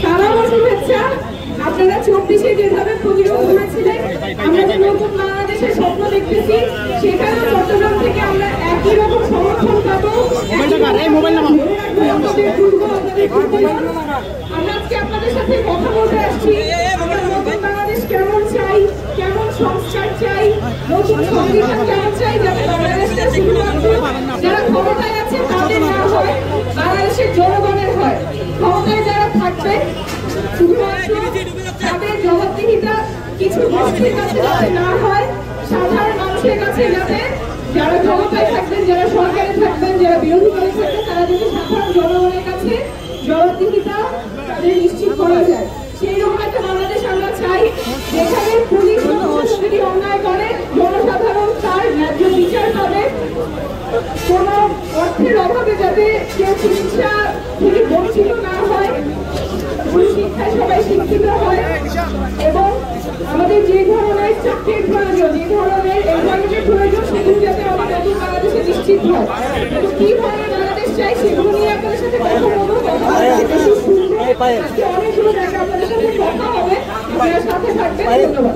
সারা শুভেচ্ছা। আপনারা 24-এ যেভাবে প্রতিরোধ করেছিলেন, আমরা যে নতুন বাংলাদেশের স্বপ্ন দেখতেছি, সেখানেও চট্টগ্রাম থেকে আমরা একই রকম সমর্থন পাবো। আমরা আজকে আপনাদের সাথে কথা বলতে আসছি, আমরা নতুন বাংলাদেশ কেমন চাই, কেমন সংস্কার চাই, নতুন সংবিধান কেমন চাই, যাতে বাংলাদেশটা শুধুমাত্র যারা ক্ষমতায় আছে তাদের না হয়, বাংলাদেশের জনগণের হয়। ক্ষমতায় যারা থাকবে শুধুমাত্র তাদের জবাবদিহিতা কিছু গোষ্ঠীর কাছে যাতে না হয়, সাধারণ মানুষের কাছে যাতে যারা ক্ষমতায় থাকবেন, যারা সরকারে থাকবেন, যারা বিরোধী দলে থাকবেন, তারা যদি সাধারণ জনগণের কাছে জবাবদিহিতা তাদের নিশ্চিত করা যায়। সেই রকম একটা বাংলাদেশ আমরা চাই, যেখানে পুলিশ যদি অন্যায় করে জনসাধারণ তার ন্যায্য বিচার পাবে, কোন অর্থের অভাবে যাতে কেউ চিকিৎসা থেকে বঞ্চিত না হয়, শিক্ষায় সবাই শিক্ষিত হয়, এবং আমাদের যে ধরনের চাকরির প্রয়োজন, যে ধরনের এমপ্লয়মেন্টের প্রয়োজন, সেগুলো যাতে আমাদের নতুন বাংলাদেশে নিশ্চিত হয়। কিন্তু কি ধরনের বাংলাদেশ চাই সেগুলো নিয়ে আপনাদের সাথে কথা বলবো। অনেকগুলো জায়গা আপনাদের সাথে কথা হবে, আপনারা সাথে থাকবেন। ধন্যবাদ।